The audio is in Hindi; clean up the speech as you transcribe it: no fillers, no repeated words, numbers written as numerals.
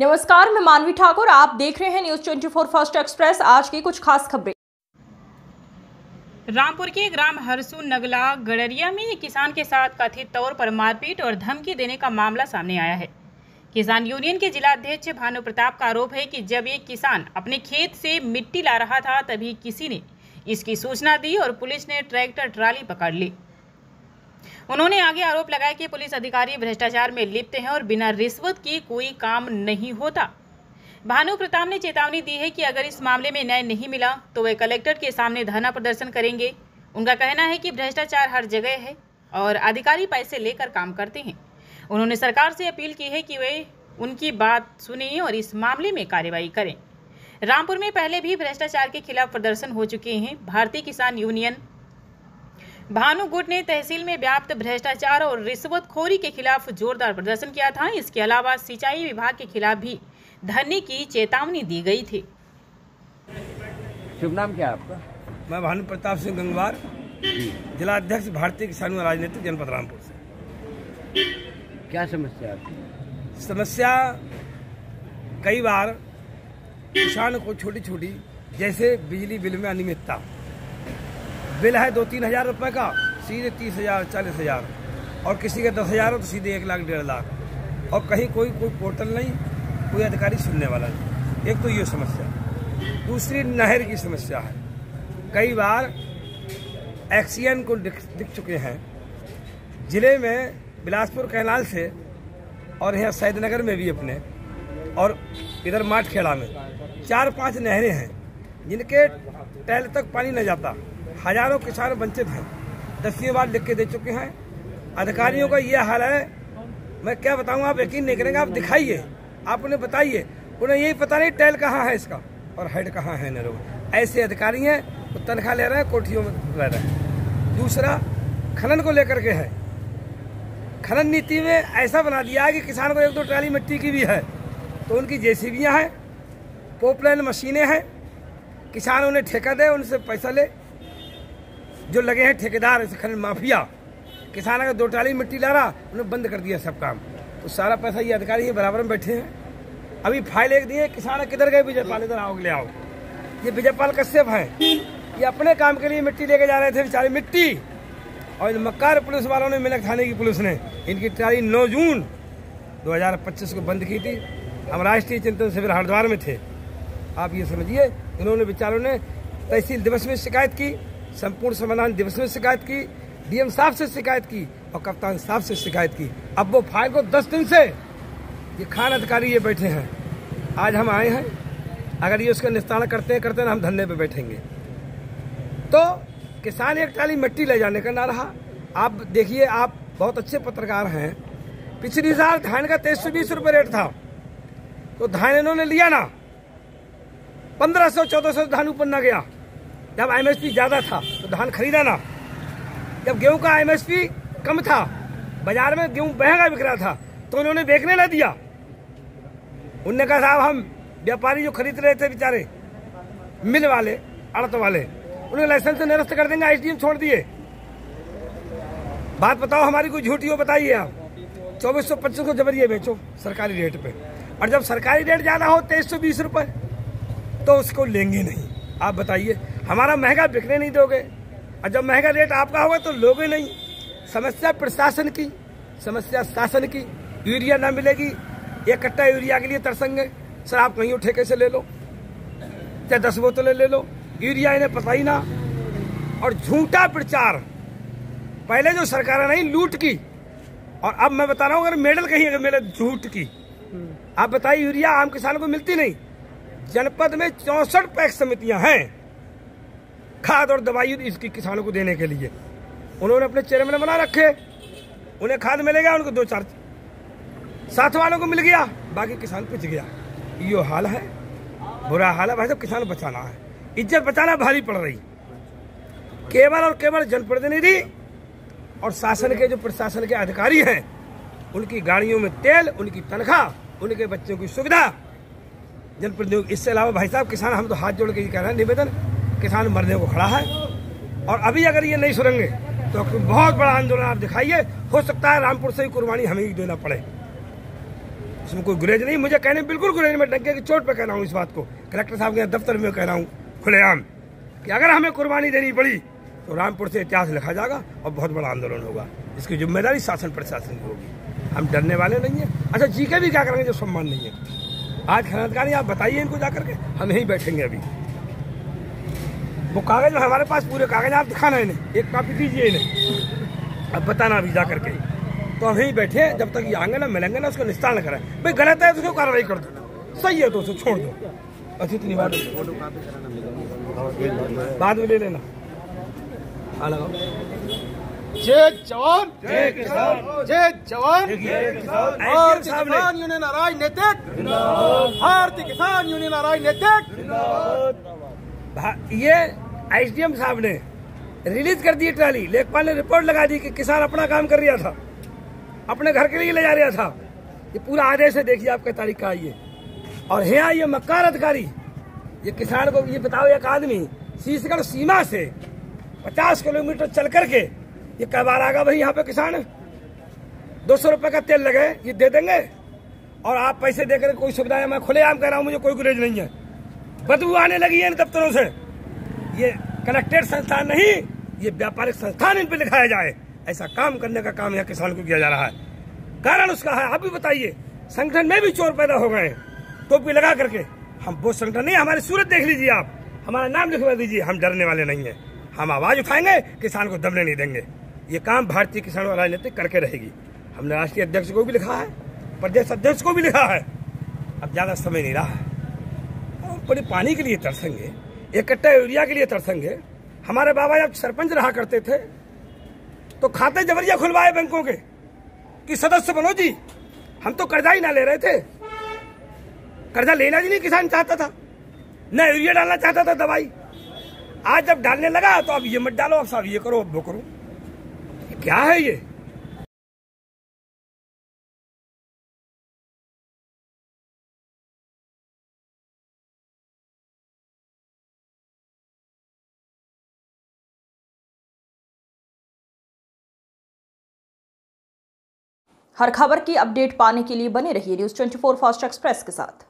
नमस्कार, मैं मानवी ठाकुर। आप देख रहे हैं न्यूज 24 फर्स्ट एक्सप्रेस। आज की कुछ खास खबरें। रामपुर के ग्राम हरसू नगला गड़रिया में एक किसान के साथ कथित तौर पर मारपीट और धमकी देने का मामला सामने आया है। किसान यूनियन के जिला अध्यक्ष भानु प्रताप का आरोप है कि जब एक किसान अपने खेत से मिट्टी ला रहा था तभी किसी ने इसकी सूचना दी और पुलिस ने ट्रैक्टर ट्राली पकड़ ली। उन्होंने आगे आरोप लगाया कि पुलिस अधिकारी भ्रष्टाचार में लिप्त हैं और बिना रिश्वत के कोई काम नहीं होता। भानु प्रताप ने चेतावनी दी है कि अगर इस मामले में न्याय नहीं मिला तो वे कलेक्टर के सामने धरना प्रदर्शन करेंगे। उनका कहना है कि भ्रष्टाचार हर जगह है और अधिकारी पैसे लेकर काम करते हैं। उन्होंने सरकार से अपील की है कि वे उनकी बात सुने और इस मामले में कार्रवाई करें। रामपुर में पहले भी भ्रष्टाचार के खिलाफ प्रदर्शन हो चुके हैं। भारतीय किसान यूनियन भानु गुट ने तहसील में व्याप्त भ्रष्टाचार और रिश्वतखोरी के खिलाफ जोरदार प्रदर्शन किया था। इसके अलावा सिंचाई विभाग के खिलाफ भी धरने की चेतावनी दी गई थी। शुभ नाम क्या है आपका? मैं भानु प्रताप सिंह गंगवार, जिला अध्यक्ष भारतीय किसान राजनीतिक जनपद रामपुर से। क्या समस्या है आपकी? समस्या कई बार किसान को छोटी छोटी, जैसे बिजली बिल में अनियमितता, बिल है 2-3 हज़ार रुपए का, सीधे 30,000 40,000, और किसी का 10,000 हो तो सीधे 1 लाख 1.5 लाख, और कहीं कोई पोर्टल नहीं, कोई अधिकारी सुनने वाला नहीं। एक तो ये समस्या। दूसरी नहर की समस्या है। कई बार एक्सीएन को दिख चुके हैं जिले में, बिलासपुर कैनाल से, और यहाँ सैदनगर में भी अपने, और इधर माठखेड़ा में 4-5 नहरें हैं जिनके टैल तक पानी न जाता। हजारों किसान वंचित हैं। 10वीं बार लिख के दे चुके हैं। अधिकारियों का ये हाल है, मैं क्या बताऊं, आप यकीन नहीं करेंगे। आप दिखाइए, आप उन्हें बताइए, उन्हें यही पता नहीं टैल कहाँ है इसका और हेड कहाँ है। न लोग ऐसे अधिकारी हैं, वो तो तनख्वाह ले रहे हैं, कोठियों में रह रहे हैं। दूसरा, खनन को लेकर के है। खनन नीति में ऐसा बना दिया है कि किसान को 1-2 ट्राली मिट्टी की भी है तो उनकी जेसीबियाँ हैं, पोपलाइन मशीनें हैं, किसान उन्हें ठेका दे, उनसे पैसा ले। जो लगे हैं ठेकेदार, ऐसे खनन माफिया, किसान अगर 2 ट्राली मिट्टी ला रहा, उन्हें बंद कर दिया सब काम। तो सारा पैसा ये अधिकारी ये बराबर में बैठे हैं। अभी फाइल एक दिए, किसान किधर गए? विजयपाल, इधर आओ, ले आओ। ये विजयपाल कश्यप है, ये अपने काम के लिए मिट्टी लेके जा रहे थे बेचारे, मिट्टी। और मक्कार पुलिस वालों ने, मिलक थाने की पुलिस ने इनकी ट्राली 9 जून 2025 को बंद की थी। हम राष्ट्रीय चिंतन शिविर हरिद्वार में थे। आप ये समझिए, इन्होंने बेचारों ने तहसील दिवस में शिकायत की, संपूर्ण समाधान दिवस में शिकायत की, डीएम साहब से शिकायत की और कप्तान साहब से शिकायत की। अब वो फाइल को 10 दिन से ये खान अधिकारी ये बैठे हैं। आज हम आए हैं, अगर ये उसका निस्तारण करते हैं हम धरने पे बैठेंगे। तो किसान एक ट्राली मिट्टी ले जाने का ना रहा। आप देखिए, आप बहुत अच्छे पत्रकार हैं। पिछली साल धान का 2320 रुपये रेट था, तो धान इन्होंने लिया ना, 1500-1400 धान ऊपर ना गया। जब एमएसपी ज्यादा था तो धान खरीदा ना। जब गेहूं का एमएसपी कम था, बाजार में गेहूं महंगा बिक रहा था, तो उन्होंने बेचने ना दिया। उन्होंने कहा साहब, हम व्यापारी जो खरीद रहे थे बेचारे, मिल वाले, आड़त वाले, उन्हें लाइसेंस से निरस्त कर देंगे। आईसीडीएम छोड़ दिए। बात बताओ, हमारी कोई झूठी हो बताइए आप। 2425 को जबरिए बेचो सरकारी रेट पे, और जब सरकारी रेट ज्यादा हो 2320 रुपए, तो उसको लेंगे नहीं। आप बताइए, हमारा महंगा बिकने नहीं दोगे, और जब महंगा रेट आपका होगा तो लोगे नहीं। समस्या प्रशासन की, समस्या शासन की। यूरिया ना मिलेगी, 1 कट्टा यूरिया के लिए तरसेंगे। सर आप कहीं ठेके से ले लो, चाहे 10 बोतलें ले लो, यूरिया इन्हें पता ही ना। और झूठा प्रचार, पहले जो सरकार नहीं लूट की, और अब मैं बता रहा हूँ, अगर मेडल कहीं अगर मिले झूठ की। आप बताइए, यूरिया आम किसानों को मिलती नहीं। जनपद में 64 पैक्स समितियां हैं खाद और दवाई इसकी किसानों को देने के लिए। उन्होंने अपने चेयरमैन बना रखे, उन्हें खाद मिलेगा, उनको 2-4 साथ वालों को मिल गया, बाकी किसान पिछ गया। यो हाल है, बुरा हाल है भाई साहब। किसान बचाना है, इज्जत बचाना भारी पड़ रही। केवल और केवल जनप्रतिनिधि और शासन के जो प्रशासन के अधिकारी हैं, उनकी गाड़ियों में तेल, उनकी तनख्वाह, उनके बच्चों की सुविधा, जनप्रतिनिधि। इससे अलावा भाई साहब किसान, हम तो हाथ जोड़ के कह रहे हैं, निवेदन, किसान मरने को खड़ा है। और अभी अगर ये नहीं सुनेंगे तो बहुत बड़ा आंदोलन आप दिखाइए। हो सकता है रामपुर से ही कुर्बानी हमें ही देना पड़े। इसमें कोई गुरेज नहीं, मुझे कहने बिल्कुल गुरेज, मैं डंके की चोट पे कह रहा हूँ इस बात को, कलेक्टर साहब के दफ्तर में कह रहा हूँ खुलेआम कि अगर हमें कुर्बानी देनी पड़ी तो रामपुर से इतिहास लिखा जाएगा और बहुत बड़ा आंदोलन होगा। इसकी जिम्मेदारी शासन प्रशासन की होगी, हम डरने वाले नहीं हैं। अच्छा जी के भी क्या करेंगे जो सम्मान नहीं है। आज खननकारी आप बताइए इनको जाकर के, हम यहीं बैठेंगे अभी। वो कागज हमारे पास पूरे कागज आप दिखाना इन्हें, एक कॉपी दीजिए इन्हें, अब बताना अभी जाकर के। तो हम यहीं बैठे जब तक ये आएंगे ना, मिलेंगे ना, उसको निस्तार न कराए। भाई गलत है तो उसको कार्रवाई कर दो, सही है तो उसको छोड़ दो, बस इतनी बात बाद में ले लेना। जय जवान जय किसान, जय जवान भारतीय किसान यूनियन राजनीतिक, भारतीय किसान यूनियन राजनीतिक। ये एसडीएम साहब ने रिलीज कर दी ट्राली, लेखपाल ने रिपोर्ट लगा दी कि किसान अपना काम कर रहा था, अपने घर के लिए ले जा रहा था। ये पूरा आदेश है, देखिए आपके तारीख का ये। और यहाँ ये मक्कार अधिकारी, ये किसान को ये बताओ, एक आदमी शीशगढ़ सीमा से 50 किलोमीटर चल करके ये कब बार आगा भाई यहाँ पे किसान 200 रुपए का तेल लगे ये दे देंगे और आप पैसे देकर कोई सुविधा है। मैं खुलेआम कह रहा हूँ, मुझे कोई गुरेज नहीं है। बदबू आने लगी है इन दफ्तरों से। ये कलेक्टेड संस्थान नहीं, ये व्यापारिक संस्थान इन पे लिखाया जाए। ऐसा काम करने का काम यहाँ किसान को किया जा रहा है। कारण उसका है, आप भी बताइए। संगठन में भी चोर पैदा हो गए, टोपी लगा करके। हम वो संगठन नहीं, हमारी सूरत देख लीजिए आप, हमारा नाम लिखवा दीजिए। हम डरने वाले नहीं है, हम आवाज उठाएंगे, किसान को दबने नहीं देंगे। ये काम भारतीय किसान राजनीति करके रहेगी। हमने राष्ट्रीय अध्यक्ष को भी लिखा है, प्रदेश अध्यक्ष को भी लिखा है। अब ज्यादा समय नहीं रहा है, बड़े पानी के लिए तरसेंगे, एक कट्टा यूरिया के लिए तरसेंगे। हमारे बाबा जब सरपंच रहा करते थे तो खाते जबरिया खुलवाए बैंकों के कि सदस्य बनो जी। हम तो कर्जा ही ना ले रहे थे, कर्जा लेना ही नहीं किसान चाहता था, न यूरिया डालना चाहता था दवाई। आज जब डालने लगा तो अब ये मत डालो, अब साहब ये करो, अब वो करो। क्या है ये? हर खबर की अपडेट पाने के लिए बने रहिए न्यूज़ 24 फास्ट एक्सप्रेस के साथ।